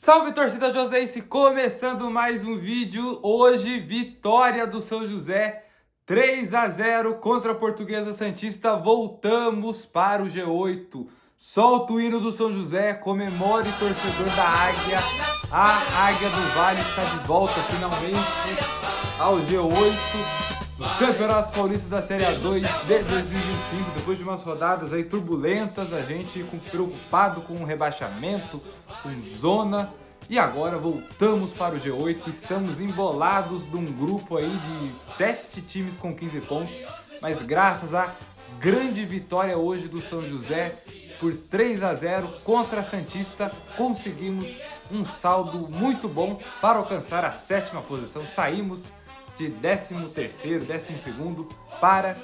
Salve, torcida joséense, começando mais um vídeo. Hoje, vitória do São José, 3-0 contra a Portuguesa Santista. Voltamos para o G8. Solta o hino do São José, comemore, torcedor da Águia. A Águia do Vale está de volta finalmente ao G8. Campeonato Paulista da Série A2 de 2025, depois de umas rodadas aí turbulentas, a gente preocupado com o rebaixamento, com zona, e agora voltamos para o G8, estamos embolados de um grupo aí de 7 times com 15 pontos, mas graças à grande vitória hoje do São José, por 3-0 contra a Santista, conseguimos um saldo muito bom para alcançar a 7ª posição, saímos de 13º, 12º para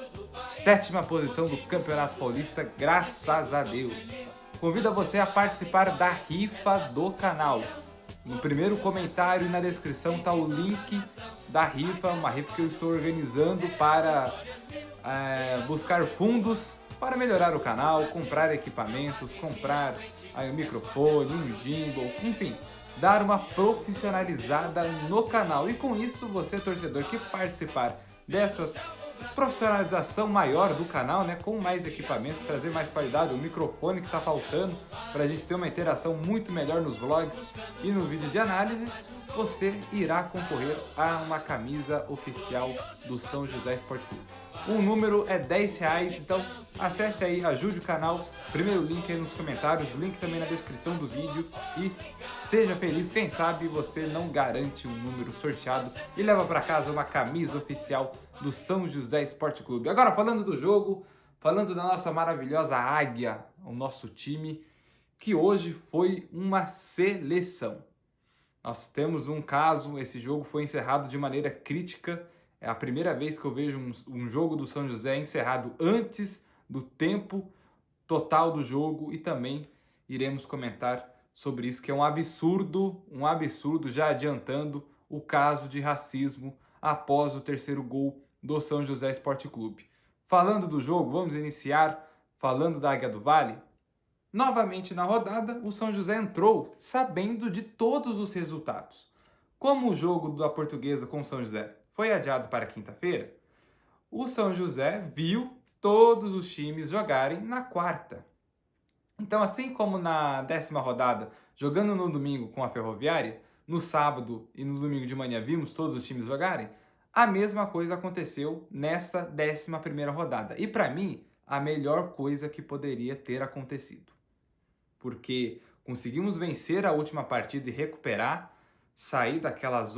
7ª posição do Campeonato Paulista, graças a Deus. Convido você a participar da rifa do canal. No primeiro comentário e na descrição está o link da rifa, uma rifa que eu estou organizando para buscar fundos para melhorar o canal, comprar equipamentos, comprar um microfone, um gimbal, enfim, dar uma profissionalizada no canal. E com isso, você, torcedor, que participar dessa profissionalização maior do canal, né, com mais equipamentos, trazer mais qualidade, o microfone que está faltando para a gente ter uma interação muito melhor nos vlogs e no vídeo de análises, você irá concorrer a uma camisa oficial do São José Esporte Clube. O número é R$10, então acesse aí, ajude o canal, primeiro link aí nos comentários, link também na descrição do vídeo e seja feliz, quem sabe você não garante um número sorteado e leva para casa uma camisa oficial do São José Esporte Clube. Agora falando do jogo, falando da nossa maravilhosa Águia, o nosso time, que hoje foi uma seleção. Nós temos um caso, esse jogo foi encerrado de maneira crítica. É a primeira vez que eu vejo um jogo do São José encerrado antes do tempo total do jogo e também iremos comentar sobre isso, que é um absurdo, já adiantando o caso de racismo após o 3º gol do São José Esporte Clube. Falando do jogo, vamos iniciar falando da Águia do Vale. Novamente na rodada, o São José entrou sabendo de todos os resultados. Como o jogo da Portuguesa com o São José foi adiado para quinta-feira, o São José viu todos os times jogarem na quarta. Então, assim como na 10ª rodada, jogando no domingo com a Ferroviária, no sábado e no domingo de manhã vimos todos os times jogarem, a mesma coisa aconteceu nessa 11ª rodada. E para mim, a melhor coisa que poderia ter acontecido. Porque conseguimos vencer a última partida e recuperar, sair daquelas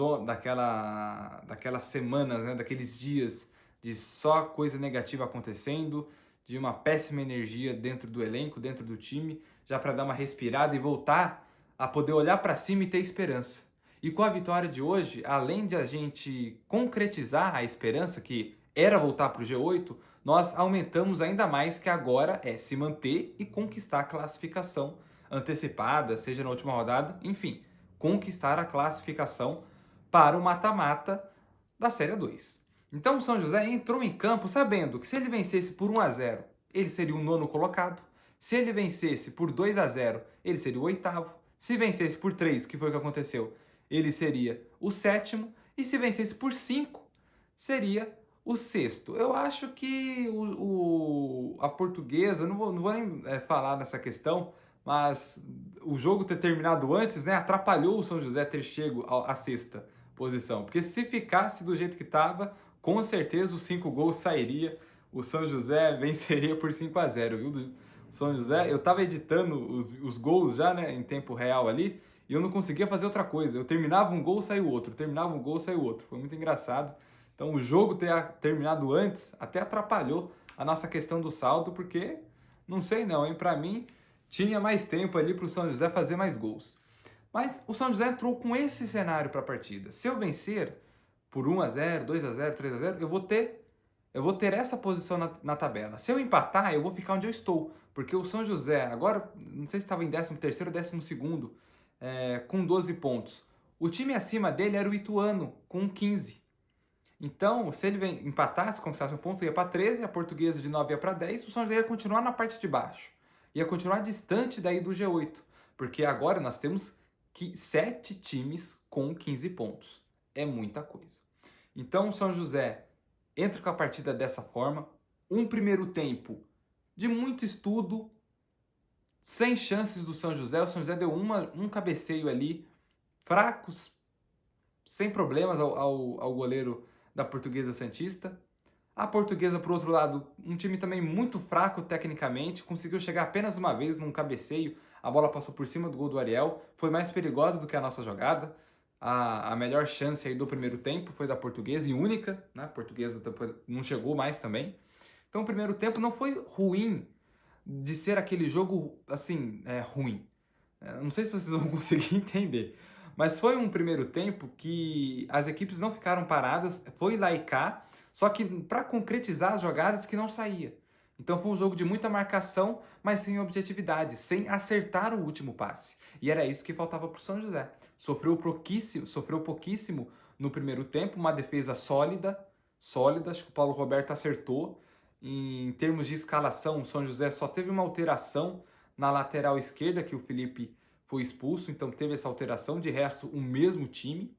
semanas, né, daqueles dias de só coisa negativa acontecendo, de uma péssima energia dentro do elenco, dentro do time, já para dar uma respirada e voltar a poder olhar para cima e ter esperança. E com a vitória de hoje, além de a gente concretizar a esperança que era voltar para o G8, nós aumentamos ainda mais, que agora é se manter e conquistar a classificação antecipada, seja na última rodada, enfim, conquistar a classificação para o mata-mata da Série 2. Então o São José entrou em campo sabendo que se ele vencesse por 1-0, ele seria o 9º colocado. Se ele vencesse por 2-0, ele seria o 8º. Se vencesse por 3, que foi o que aconteceu, ele seria o 7º. E se vencesse por 5, seria o 6º. Eu acho que a Portuguesa, não vou nem falar nessa questão, mas o jogo ter terminado antes, né, atrapalhou o São José ter chego à 6ª posição. Porque se ficasse do jeito que estava, com certeza os 5 gols sairia, o São José venceria por 5-0, viu? Do São José, eu estava editando os gols já, né, em tempo real ali, e eu não conseguia fazer outra coisa. Eu terminava um gol, saiu outro, terminava um gol, saiu outro. Foi muito engraçado. Então o jogo ter terminado antes até atrapalhou a nossa questão do saldo, porque, não sei não, hein, para mim tinha mais tempo ali para o São José fazer mais gols. Mas o São José entrou com esse cenário para a partida. Se eu vencer por 1-0, 2-0, 3-0, eu vou ter essa posição na tabela. Se eu empatar, eu vou ficar onde eu estou. Porque o São José, agora, não sei se estava em 13º ou 12º, com 12 pontos. O time acima dele era o Ituano, com 15. Então, se ele empatasse, conquistasse um ponto, ia para 13, a Portuguesa de 9 ia para 10, o São José ia continuar na parte de baixo. Ia continuar distante daí do G8. Porque agora nós temos que 7 times com 15 pontos. É muita coisa. Então o São José entra com a partida dessa forma, um primeiro tempo de muito estudo, sem chances do São José. O São José deu um cabeceio ali, fracos, sem problemas ao goleiro da Portuguesa Santista. A Portuguesa, por outro lado, um time também muito fraco tecnicamente, conseguiu chegar apenas uma vez num cabeceio, a bola passou por cima do gol do Ariel, foi mais perigosa do que a nossa jogada. A melhor chance aí do primeiro tempo foi da Portuguesa, e única, né? A Portuguesa depois não chegou mais também. Então o primeiro tempo não foi ruim de ser aquele jogo, assim, ruim. Não sei se vocês vão conseguir entender, mas foi um primeiro tempo que as equipes não ficaram paradas, foi lá e cá, só que para concretizar as jogadas que não saía. Então foi um jogo de muita marcação, mas sem objetividade, sem acertar o último passe. E era isso que faltava para o São José. Sofreu pouquíssimo no primeiro tempo, uma defesa sólida, acho que o Paulo Roberto acertou. Em termos de escalação, o São José só teve uma alteração na lateral esquerda, que o Felipe foi expulso, então teve essa alteração, de resto o mesmo time.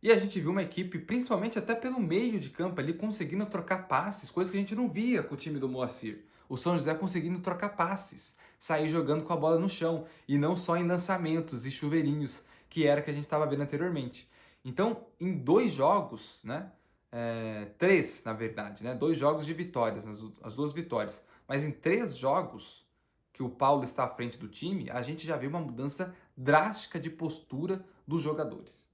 E a gente viu uma equipe, principalmente até pelo meio de campo ali, conseguindo trocar passes, coisa que a gente não via com o time do Moacir. O São José conseguindo trocar passes, sair jogando com a bola no chão, e não só em lançamentos e chuveirinhos, que era que a gente estava vendo anteriormente. Então, em 2 jogos, né? 3, na verdade, né? 2 jogos de vitórias, as 2 vitórias. Mas em 3 jogos que o Paulo está à frente do time, a gente já viu uma mudança drástica de postura dos jogadores.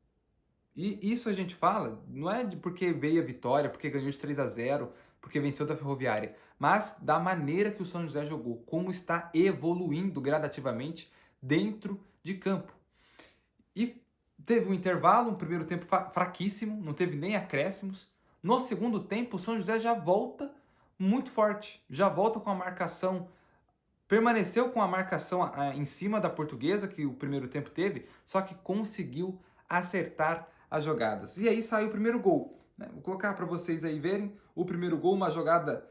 E isso a gente fala, não é de porque veio a vitória, porque ganhou de 3-0, porque venceu da Ferroviária, mas da maneira que o São José jogou, como está evoluindo gradativamente dentro de campo. E teve um intervalo, um primeiro tempo fraquíssimo, não teve nem acréscimos. No segundo tempo, o São José já volta muito forte, já volta com a marcação, permaneceu com a marcação em cima da Portuguesa, que o primeiro tempo teve, só que conseguiu acertar as jogadas. E aí saiu o primeiro gol. Né? Vou colocar para vocês aí verem o primeiro gol, uma jogada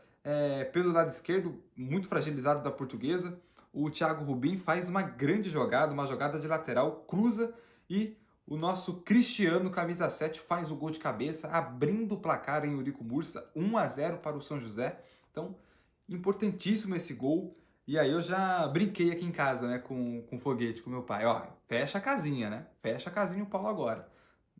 pelo lado esquerdo, muito fragilizado da Portuguesa. O Thiago Rubim faz uma grande jogada, uma jogada de lateral, cruza, e o nosso Cristiano, camisa 7, faz o gol de cabeça, abrindo o placar em Eurico Mursa, 1-0 para o São José. Então, importantíssimo esse gol. E aí eu já brinquei aqui em casa, né, com foguete, com meu pai. Ó, fecha a casinha, né? Fecha a casinha o Paulo agora.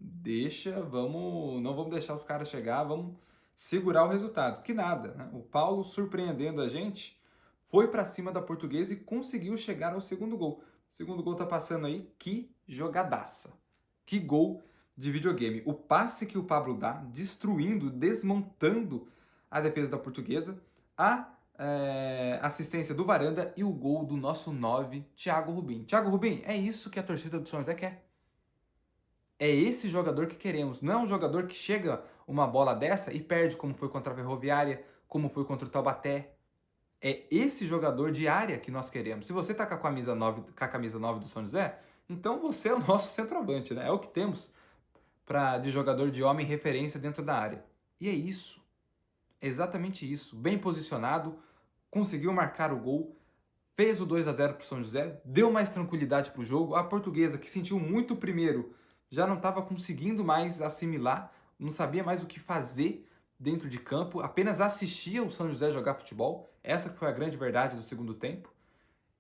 Não vamos deixar os caras chegar, vamos segurar o resultado. Que nada, né? O Paulo, surpreendendo a gente, foi para cima da Portuguesa e conseguiu chegar ao segundo gol. O segundo gol tá passando aí, que jogadaça. Que gol de videogame. O passe que o Pablo dá, destruindo, desmontando a defesa da Portuguesa, a assistência do Varanda e o gol do nosso 9, Thiago Rubim. Thiago Rubim, é isso que a torcida do São José quer. É esse jogador que queremos. Não é um jogador que chega uma bola dessa e perde, como foi contra a Ferroviária, como foi contra o Taubaté. É esse jogador de área que nós queremos. Se você tá com a camisa 9 do São José, então você é o nosso centroavante, né? É o que temos de jogador de homem referência dentro da área. E é isso. É exatamente isso. Bem posicionado, conseguiu marcar o gol, fez o 2-0 para o São José, deu mais tranquilidade para o jogo. A Portuguesa, que sentiu muito o primeiro, já não estava conseguindo mais assimilar, não sabia mais o que fazer dentro de campo, apenas assistia o São José jogar futebol. Essa foi a grande verdade do segundo tempo.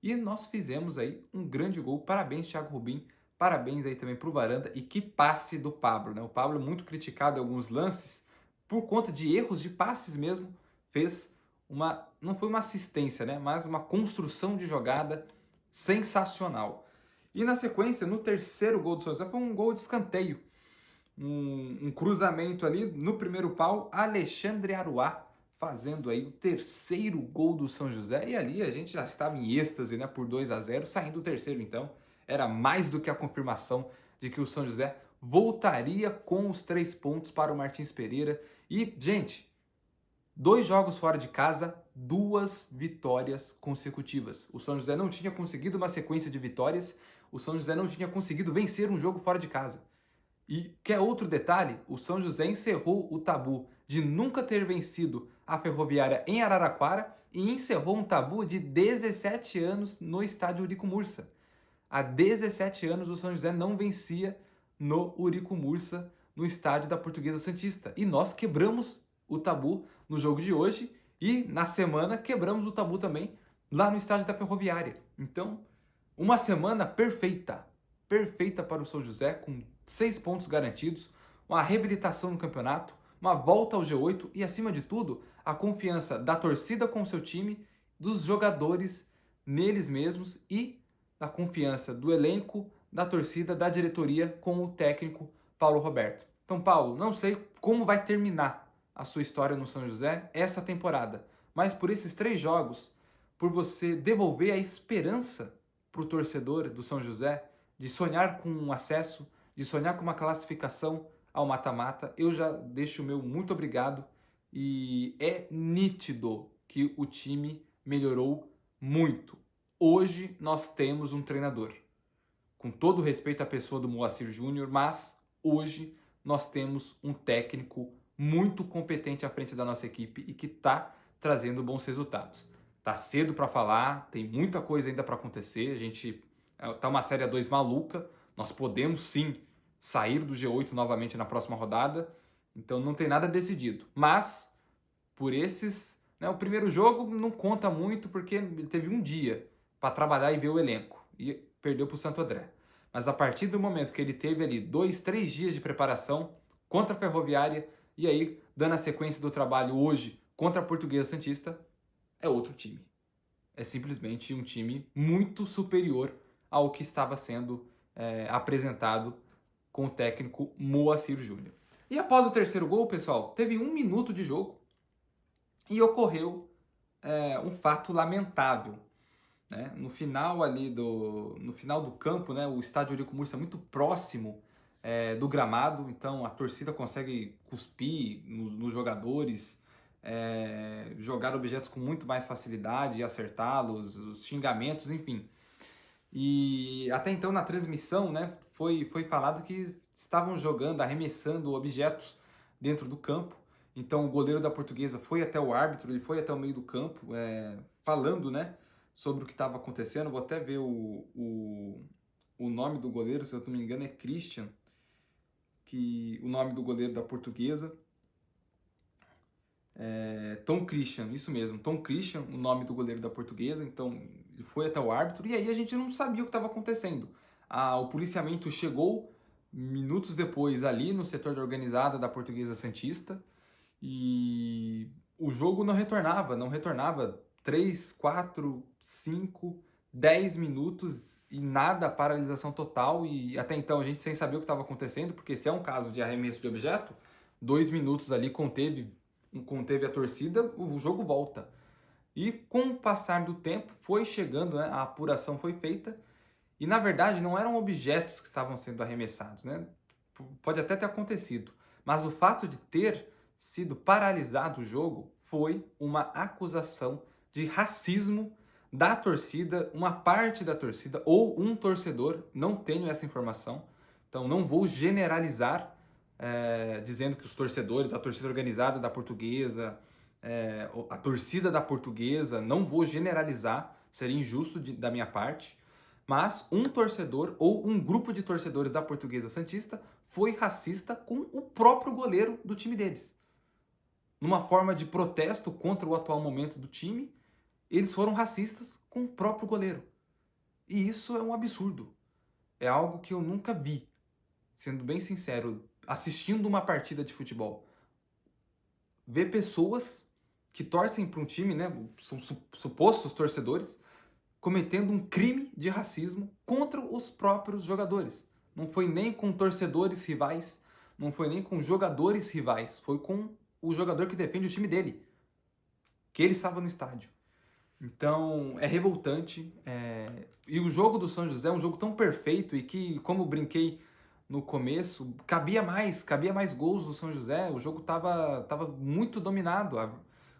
E nós fizemos aí um grande gol. Parabéns, Thiago Rubim. Parabéns aí também para o Varanda. E que passe do Pablo, né? O Pablo é muito criticado em alguns lances por conta de erros de passes mesmo. Fez não foi uma assistência, né? Mas uma construção de jogada sensacional. E na sequência, no terceiro gol do São José, foi um gol de escanteio. Um cruzamento ali no primeiro pau, Alexandre Aruá fazendo aí o terceiro gol do São José. E ali a gente já estava em êxtase, né, por 2-0, saindo o terceiro então. Era mais do que a confirmação de que o São José voltaria com os 3 pontos para o Martins Pereira. E, gente, 2 jogos fora de casa, 2 vitórias consecutivas. O São José não tinha conseguido uma sequência de vitórias, o São José não tinha conseguido vencer um jogo fora de casa. E quer outro detalhe? O São José encerrou o tabu de nunca ter vencido a Ferroviária em Araraquara e encerrou um tabu de 17 anos no estádio Eurico Mursa. Há 17 anos o São José não vencia no Eurico Mursa, no estádio da Portuguesa Santista. E nós quebramos o tabu no jogo de hoje e na semana quebramos o tabu também lá no estádio da Ferroviária. Então, uma semana perfeita. Perfeita para o São José, com 6 pontos garantidos, uma reabilitação no campeonato, uma volta ao G8 e, acima de tudo, a confiança da torcida com o seu time, dos jogadores neles mesmos e a confiança do elenco, da torcida, da diretoria com o técnico Paulo Roberto. Então, Paulo, não sei como vai terminar a sua história no São José essa temporada, mas por esses 3 jogos, por você devolver a esperança para o torcedor do São José de sonhar com um acesso, de sonhar com uma classificação ao mata-mata, eu já deixo o meu muito obrigado e é nítido que o time melhorou muito. Hoje nós temos um treinador, com todo o respeito à pessoa do Moacir Júnior, mas hoje nós temos um técnico muito competente à frente da nossa equipe e que está trazendo bons resultados. Tá cedo para falar, tem muita coisa ainda para acontecer, a gente tá uma Série A2 maluca, nós podemos sim sair do G8 novamente na próxima rodada, então não tem nada decidido. Mas, por esses, né, o primeiro jogo não conta muito porque ele teve um dia para trabalhar e ver o elenco e perdeu para o Santo André. Mas a partir do momento que ele teve ali 2, 3 dias de preparação contra a Ferroviária e aí dando a sequência do trabalho hoje contra a Portuguesa Santista, é outro time. É simplesmente um time muito superior ao que estava sendo apresentado com o técnico Moacir Júnior. E após o terceiro gol, pessoal, teve 1 minuto de jogo e ocorreu um fato lamentável. Né? No final do campo, né, o estádio Eurico Mursa é muito próximo do gramado, então a torcida consegue cuspir nos jogadores, jogar objetos com muito mais facilidade e acertá-los, os xingamentos, enfim. E até então na transmissão, né, foi falado que estavam jogando, arremessando objetos dentro do campo. Então o goleiro da Portuguesa foi até o árbitro, ele foi até o meio do campo, falando, né, sobre o que estava acontecendo. Vou até ver o nome do goleiro, se eu não me engano é Christian, que o nome do goleiro da Portuguesa. Tom Christian, isso mesmo, Tom Christian, o nome do goleiro da Portuguesa. Então ele foi até o árbitro e aí a gente não sabia o que estava acontecendo. O policiamento chegou minutos depois ali no setor da organizada da Portuguesa Santista e o jogo não retornava 3, 4, 5, 10 minutos e nada, paralisação total. E até então a gente sem saber o que estava acontecendo, porque se é um caso de arremesso de objeto, 2 minutos ali conteve a torcida, o jogo volta. E com o passar do tempo foi chegando, né, a apuração foi feita e na verdade não eram objetos que estavam sendo arremessados, né? Pode até ter acontecido, mas o fato de ter sido paralisado o jogo foi uma acusação de racismo da torcida, uma parte da torcida ou um torcedor, não tenho essa informação, então não vou generalizar dizendo que os torcedores, a torcida organizada da Portuguesa, a torcida da Portuguesa, não vou generalizar, seria injusto da minha parte, mas um torcedor ou um grupo de torcedores da Portuguesa Santista foi racista com o próprio goleiro do time deles. Numa forma de protesto contra o atual momento do time, eles foram racistas com o próprio goleiro. E isso é um absurdo. É algo que eu nunca vi, sendo bem sincero, assistindo uma partida de futebol. Ver pessoas que torcem para um time, né, são supostos torcedores, cometendo um crime de racismo contra os próprios jogadores. Não foi nem com torcedores rivais, não foi nem com jogadores rivais, foi com o jogador que defende o time dele, que ele estava no estádio. Então, é revoltante. E o jogo do São José é um jogo tão perfeito e que, como brinquei no começo, cabia mais gols do São José. O jogo estava muito dominado.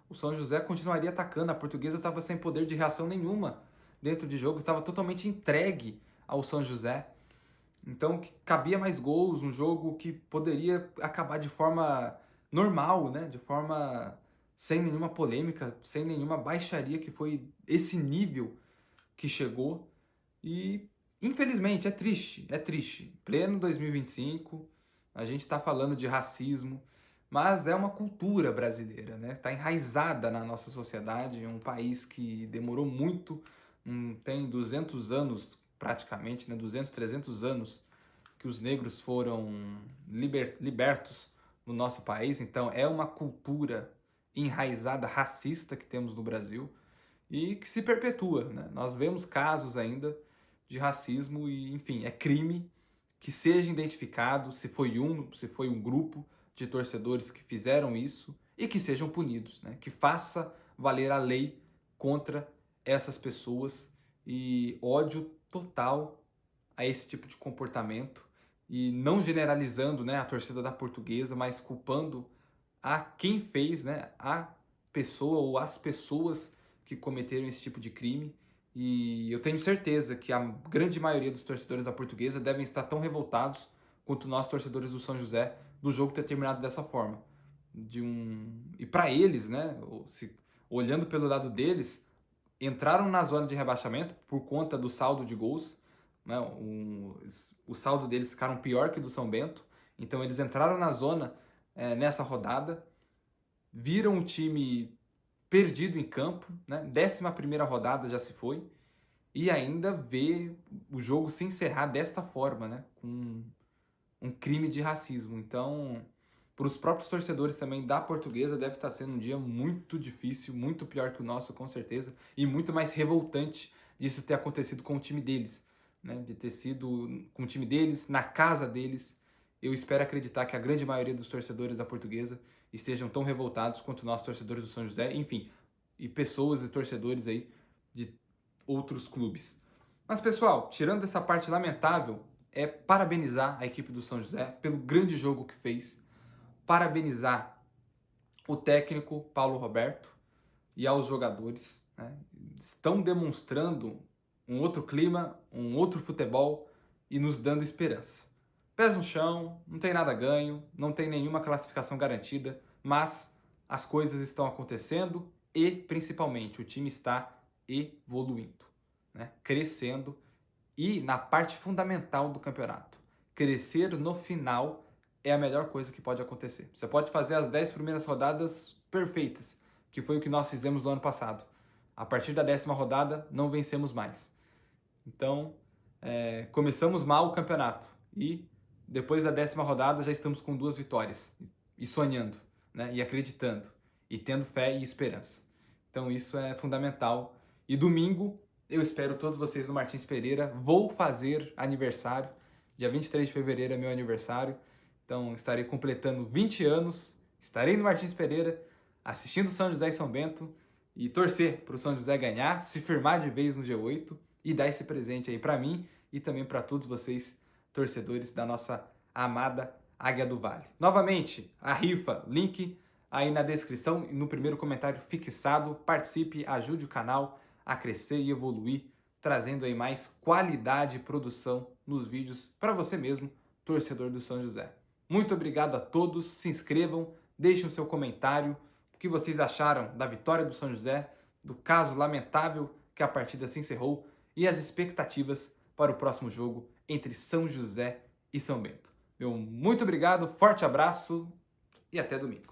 O São José continuaria atacando. A Portuguesa estava sem poder de reação nenhuma dentro de jogo. Estava totalmente entregue ao São José. Então, cabia mais gols. Um jogo que poderia acabar de forma normal, né? De forma sem nenhuma polêmica, sem nenhuma baixaria, que foi esse nível que chegou. E Infelizmente, é triste. Pleno 2025, a gente está falando de racismo, mas é uma cultura brasileira, né? Está enraizada na nossa sociedade, é um país que demorou muito, tem 200 anos praticamente, né? 200, 300 anos que os negros foram libertos no nosso país, então é uma cultura enraizada racista que temos no Brasil e que se perpetua, né? Nós vemos casos ainda de racismo e, enfim, é crime que seja identificado se foi um grupo de torcedores que fizeram isso e que sejam punidos, né? Que faça valer a lei contra essas pessoas e ódio total a esse tipo de comportamento e não generalizando, né, a torcida da Portuguesa, mas culpando a quem fez, né, a pessoa ou as pessoas que cometeram esse tipo de crime. E eu tenho certeza que a grande maioria dos torcedores da Portuguesa devem estar tão revoltados quanto nós, torcedores do São José, do jogo ter terminado dessa forma. E para eles, né, olhando pelo lado deles, entraram na zona de rebaixamento por conta do saldo de gols, né, o saldo deles ficaram pior que do São Bento, então eles entraram na zona nessa rodada, viram o time perdido em campo, né? 11ª rodada já se foi, e ainda vê o jogo se encerrar desta forma, né? Com um crime de racismo. Então, para os próprios torcedores também da Portuguesa, deve estar sendo um dia muito difícil, muito pior que o nosso, com certeza, e muito mais revoltante disso ter acontecido com o time deles, né? De ter sido com o time deles, na casa deles. Eu espero acreditar que a grande maioria dos torcedores da Portuguesa estejam tão revoltados quanto nós, torcedores do São José, enfim, e pessoas e torcedores aí de outros clubes. Mas, pessoal, tirando essa parte lamentável, é parabenizar a equipe do São José pelo grande jogo que fez, parabenizar o técnico Paulo Roberto e aos jogadores, né? Estão demonstrando um outro clima, um outro futebol e nos dando esperança. Pés no chão, não tem nada ganho, não tem nenhuma classificação garantida, mas as coisas estão acontecendo e, principalmente, o time está evoluindo, né? Crescendo e na parte fundamental do campeonato. Crescer no final é a melhor coisa que pode acontecer. Você pode fazer as 10 primeiras rodadas perfeitas, que foi o que nós fizemos no ano passado. A partir da 10ª rodada, não vencemos mais. Então, começamos mal o campeonato e depois da 10ª rodada já estamos com 2 vitórias e sonhando, né? E acreditando e tendo fé e esperança. Então isso é fundamental. E domingo eu espero todos vocês no Martins Pereira. Vou fazer aniversário. Dia 23 de fevereiro é meu aniversário. Então estarei completando 20 anos. Estarei no Martins Pereira assistindo São José e São Bento e torcer para o São José ganhar, se firmar de vez no G8 e dar esse presente aí para mim e também para todos vocês, torcedores da nossa amada Águia do Vale. Novamente, a rifa, link aí na descrição e no primeiro comentário fixado. Participe, ajude o canal a crescer e evoluir, trazendo aí mais qualidade e produção nos vídeos para você mesmo, torcedor do São José. Muito obrigado a todos, se inscrevam, deixem o seu comentário, o que vocês acharam da vitória do São José, do caso lamentável que a partida se encerrou e as expectativas para o próximo jogo entre São José e São Bento. Meu muito obrigado, forte abraço e até domingo.